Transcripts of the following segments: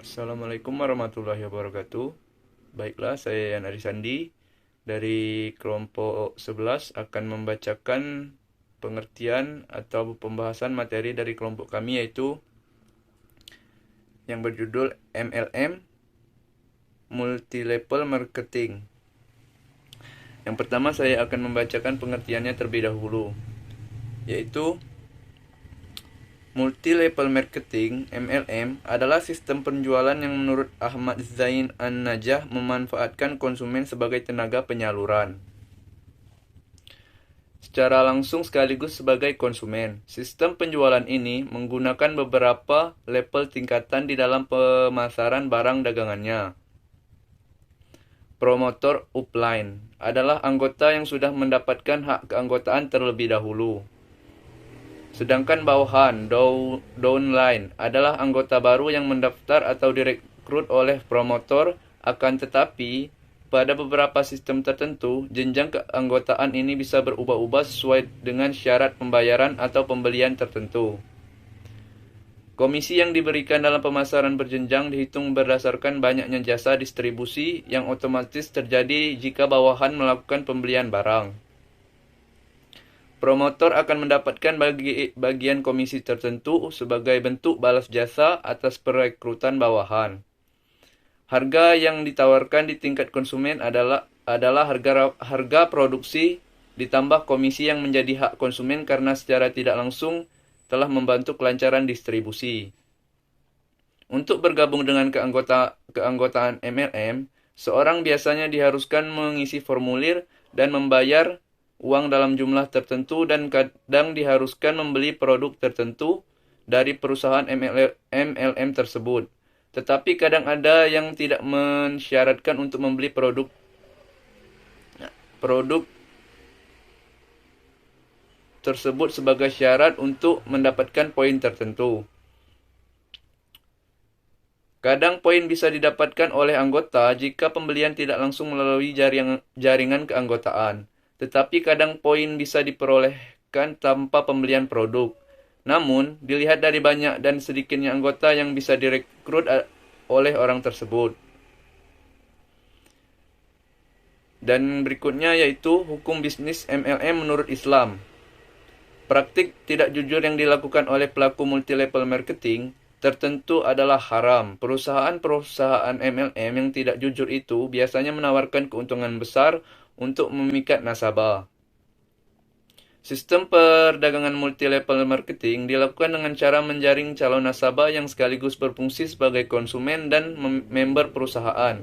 Assalamualaikum warahmatullahi wabarakatuh. Baiklah, saya Yan Arisandi dari kelompok 11 akan membacakan pengertian atau pembahasan materi dari kelompok kami, yaitu yang berjudul MLM, Multi-Level Marketing. Yang pertama saya akan membacakan pengertiannya terlebih dahulu, yaitu Multi-level marketing (MLM) adalah sistem penjualan yang menurut Ahmad Zain An-Najah memanfaatkan konsumen sebagai tenaga penyaluran secara langsung sekaligus sebagai konsumen. Sistem penjualan ini menggunakan beberapa level tingkatan di dalam pemasaran barang dagangannya. Promotor upline adalah anggota yang sudah mendapatkan hak keanggotaan terlebih dahulu. Sedangkan bawahan downline adalah anggota baru yang mendaftar atau direkrut oleh promotor, akan tetapi pada beberapa sistem tertentu jenjang keanggotaan ini bisa berubah-ubah sesuai dengan syarat pembayaran atau pembelian tertentu. Komisi yang diberikan dalam pemasaran berjenjang dihitung berdasarkan banyaknya jasa distribusi yang otomatis terjadi jika bawahan melakukan pembelian barang. Promotor akan mendapatkan bagian komisi tertentu sebagai bentuk balas jasa atas perekrutan bawahan. Harga yang ditawarkan di tingkat konsumen adalah harga produksi ditambah komisi yang menjadi hak konsumen karena secara tidak langsung telah membantu kelancaran distribusi. Untuk bergabung dengan keanggotaan MLM, seorang biasanya diharuskan mengisi formulir dan membayar uang dalam jumlah tertentu dan kadang diharuskan membeli produk tertentu dari perusahaan MLM tersebut. Tetapi kadang ada yang tidak mensyaratkan untuk membeli produk tersebut sebagai syarat untuk mendapatkan poin tertentu. Kadang poin bisa didapatkan oleh anggota jika pembelian tidak langsung melalui jaringan keanggotaan. Tetapi kadang poin bisa diperolehkan tanpa pembelian produk. Namun, dilihat dari banyak dan sedikitnya anggota yang bisa direkrut oleh orang tersebut. Dan berikutnya yaitu hukum bisnis MLM menurut Islam. Praktik tidak jujur yang dilakukan oleh pelaku multi-level marketing tertentu adalah haram. Perusahaan-perusahaan MLM yang tidak jujur itu biasanya menawarkan keuntungan besar untuk memikat nasabah. Sistem perdagangan multi-level marketing dilakukan dengan cara menjaring calon nasabah yang sekaligus berfungsi sebagai konsumen dan member perusahaan.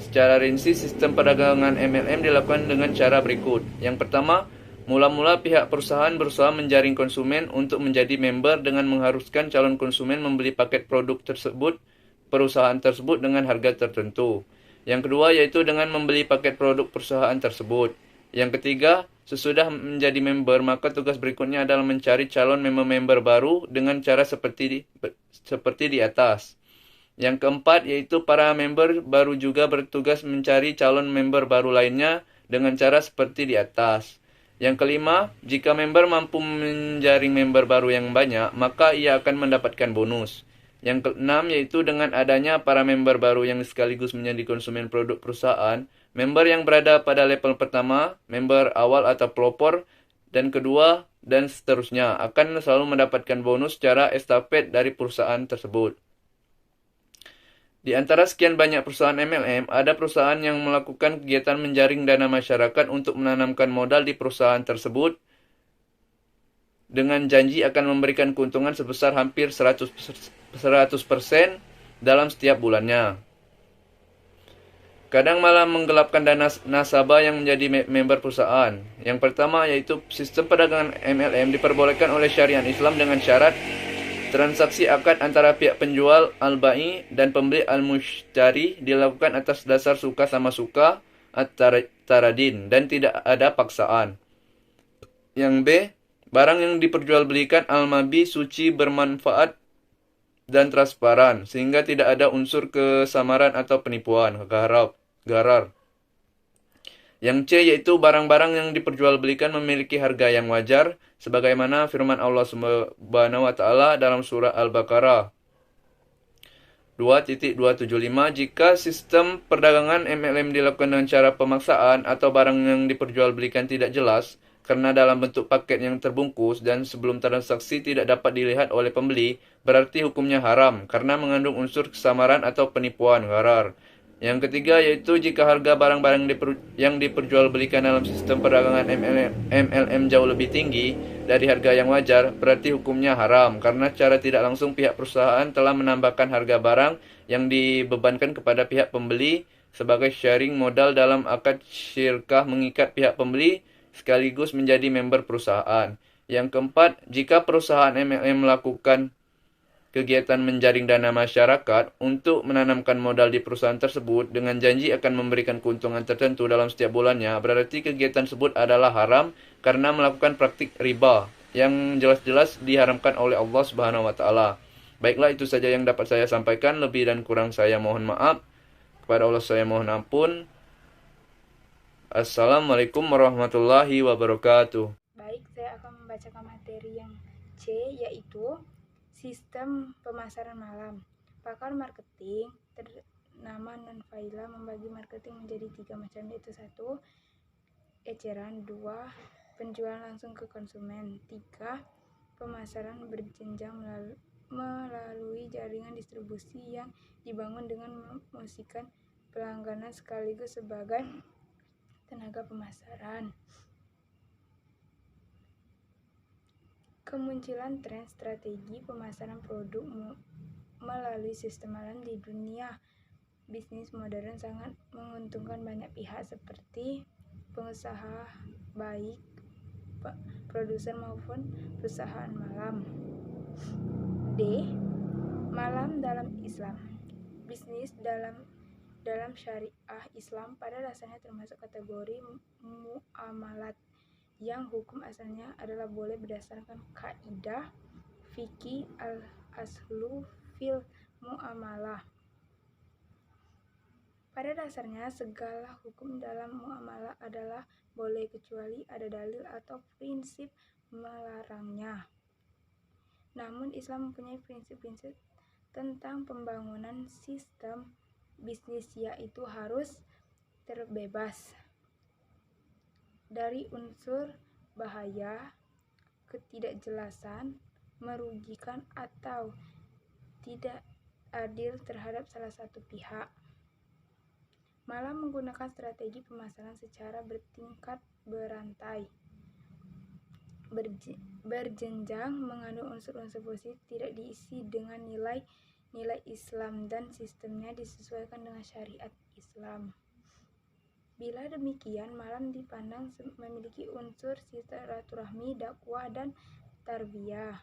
Secara rinci, sistem perdagangan MLM dilakukan dengan cara berikut. Yang pertama, mula-mula pihak perusahaan berusaha menjaring konsumen untuk menjadi member dengan mengharuskan calon konsumen membeli paket produk perusahaan tersebut dengan harga tertentu. Yang kedua yaitu dengan membeli paket produk perusahaan tersebut. Yang ketiga, sesudah menjadi member, maka tugas berikutnya adalah mencari calon member baru dengan cara seperti di atas. Yang keempat yaitu para member baru juga bertugas mencari calon member baru lainnya dengan cara seperti di atas. Yang kelima, jika member mampu menjaring member baru yang banyak, maka ia akan mendapatkan bonus. Yang keenam yaitu dengan adanya para member baru yang sekaligus menjadi konsumen produk perusahaan, member yang berada pada level pertama, member awal atau pelopor, dan kedua, dan seterusnya akan selalu mendapatkan bonus secara estafet dari perusahaan tersebut. Di antara sekian banyak perusahaan MLM, ada perusahaan yang melakukan kegiatan menjaring dana masyarakat untuk menanamkan modal di perusahaan tersebut dengan janji akan memberikan keuntungan sebesar hampir 100% dalam setiap bulannya. Kadang malah menggelapkan dana nasabah yang menjadi member perusahaan. Yang pertama yaitu sistem perdagangan MLM diperbolehkan oleh syariat Islam dengan syarat transaksi akad antara pihak penjual al-ba'i dan pembeli al-mushtari dilakukan atas dasar suka sama suka at-taradin dan tidak ada paksaan. Yang B, barang yang diperjualbelikan al-mabi suci, bermanfaat dan transparan sehingga tidak ada unsur kesamaran atau penipuan, garar. Yang C yaitu barang-barang yang diperjualbelikan memiliki harga yang wajar sebagaimana firman Allah Subhanahu wa taala dalam surah Al-Baqarah. 2.275 jika sistem perdagangan MLM dilakukan dengan cara pemaksaan atau barang yang diperjualbelikan tidak jelas karena dalam bentuk paket yang terbungkus dan sebelum transaksi tidak dapat dilihat oleh pembeli, berarti hukumnya haram karena mengandung unsur kesamaran atau penipuan gharar. Yang ketiga yaitu jika harga barang-barang yang diperjualbelikan dalam sistem perdagangan MLM jauh lebih tinggi dari harga yang wajar, berarti hukumnya haram karena secara tidak langsung pihak perusahaan telah menambahkan harga barang yang dibebankan kepada pihak pembeli sebagai sharing modal dalam akad syirkah mengikat pihak pembeli sekaligus menjadi member perusahaan. Yang keempat, jika perusahaan MLM melakukan kegiatan menjaring dana masyarakat untuk menanamkan modal di perusahaan tersebut dengan janji akan memberikan keuntungan tertentu dalam setiap bulannya, berarti kegiatan tersebut adalah haram karena melakukan praktik riba yang jelas-jelas diharamkan oleh Allah Subhanahu wa taala. Baiklah, itu saja yang dapat saya sampaikan. Lebih dan kurang saya mohon maaf. Kepada Allah saya mohon ampun. Assalamualaikum warahmatullahi wabarakatuh. Baik, saya akan membacakan materi yang C, yaitu sistem pemasaran malam. Pakar marketing ternama Non Faila membagi marketing menjadi 3 macam, yaitu 1. Eceran, 2. Penjualan langsung ke konsumen, 3. Pemasaran berjenjang melalui jaringan distribusi yang dibangun dengan mempromosikan pelangganan sekaligus sebagai tenaga pemasaran. Kemunculan tren strategi pemasaran produk melalui sistem malam di dunia bisnis modern sangat menguntungkan banyak pihak seperti pengusaha baik produsen maupun perusahaan malam. D. Malam dalam Islam. Bisnis dalam syariah Islam pada dasarnya termasuk kategori muamalat yang hukum asalnya adalah boleh berdasarkan kaidah fikih al-aslu fil muamalah. Pada dasarnya segala hukum dalam muamalah adalah boleh kecuali ada dalil atau prinsip melarangnya. Namun Islam mempunyai prinsip-prinsip tentang pembangunan sistem bisnis, yaitu harus terbebas dari unsur bahaya, ketidakjelasan, merugikan atau tidak adil terhadap salah satu pihak. Malah menggunakan strategi pemasaran secara bertingkat berantai, berjenjang, mengandung unsur-unsur positif, tidak diisi dengan nilai Islam dan sistemnya disesuaikan dengan syariat Islam. Bila demikian, malam dipandang memiliki unsur silaturahmi, dakwah, dan tarbiyah.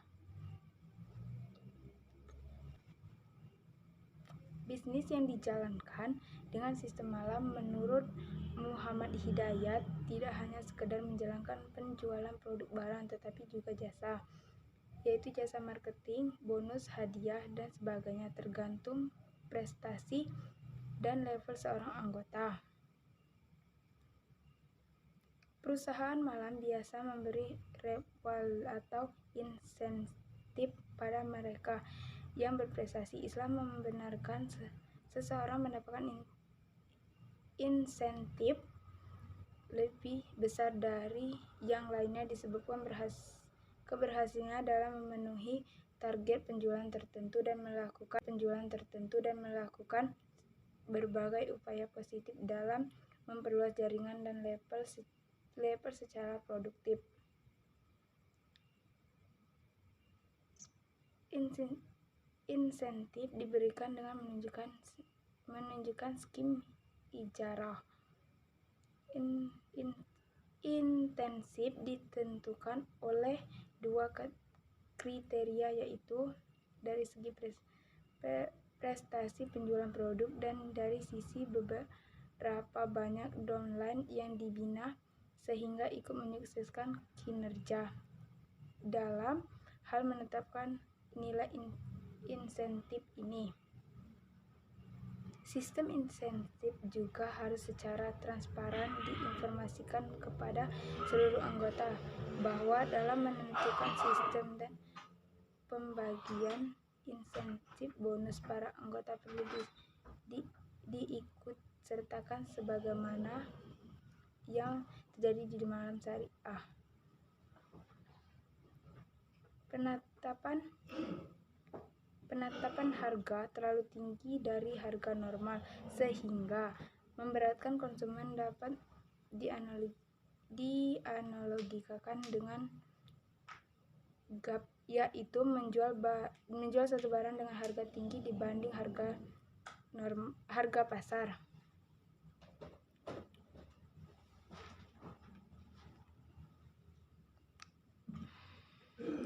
Bisnis yang dijalankan dengan sistem malam menurut Muhammad Hidayat tidak hanya sekedar menjalankan penjualan produk barang tetapi juga jasa, yaitu jasa marketing, bonus, hadiah, dan sebagainya tergantung prestasi dan level seorang anggota. Perusahaan malam biasa memberi reward atau insentif pada mereka yang berprestasi. Islam membenarkan seseorang mendapatkan insentif lebih besar dari yang lainnya disebabkan keberhasilannya dalam memenuhi target penjualan tertentu dan melakukan berbagai upaya positif dalam memperluas jaringan dan level secara produktif. Insentif diberikan dengan menunjukkan skim ijarah. Intensif ditentukan oleh 2 kriteria, yaitu dari segi prestasi penjualan produk dan dari sisi berapa banyak downline yang dibina sehingga ikut menyukseskan kinerja. Dalam hal menetapkan nilai insentif ini, sistem insentif juga harus secara transparan diinformasikan kepada seluruh anggota bahwa dalam menentukan sistem dan pembagian insentif bonus para anggota perlu diikutsertakan sebagaimana yang terjadi di malam syariah. Penetapan harga terlalu tinggi dari harga normal sehingga memberatkan konsumen dapat dianalogikan dengan gap, yaitu menjual satu barang dengan harga tinggi dibanding harga pasar.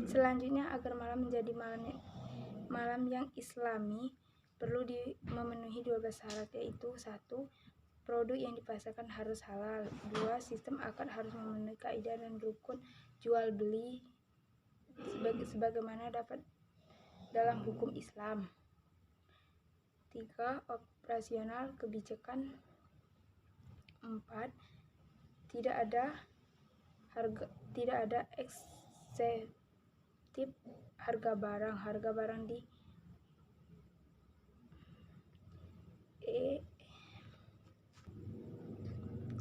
Selanjutnya, agar malam menjadi malam yang islami, perlu memenuhi 12 syarat, yaitu 1. Produk yang dipasarkan harus halal. 2. Sistem akad harus memenuhi kaidah dan rukun jual beli sebagaimana dapat dalam hukum Islam. 3. Operasional kebijakan. 4. Tidak ada eksesif harga barang di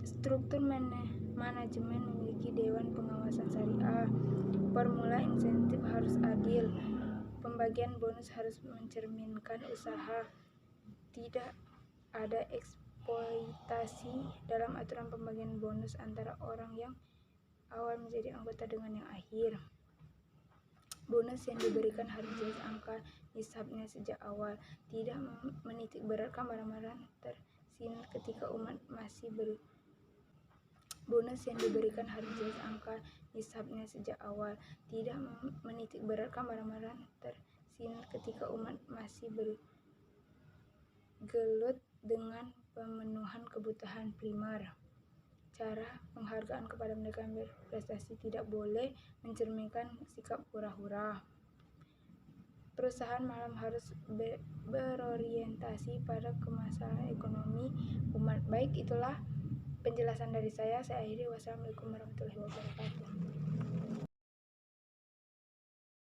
struktur manajemen memiliki dewan pengawasan syariah. Formula insentif harus adil. Pembagian bonus harus mencerminkan usaha. Tidak ada eksploitasi dalam aturan pembagian bonus antara orang yang awal menjadi anggota dengan yang akhir. Bonus yang diberikan harus jelas angka nisabnya sejak awal. Tidak menitik beratkan barang-barang tersindir ketika umat masih Bonus yang diberikan harus jelas angka nisabnya sejak awal. Tidak menitik beratkan barang-barang tersindir ketika umat masih bergelut dengan pemenuhan kebutuhan primer. Cara penghargaan kepada mereka yang berprestasi tidak boleh mencerminkan sikap hura-hura. Perusahaan malam harus berorientasi pada kemaslahatan ekonomi umat. Baik, itulah penjelasan dari saya. Saya akhiri. Wassalamualaikum warahmatullahi wabarakatuh.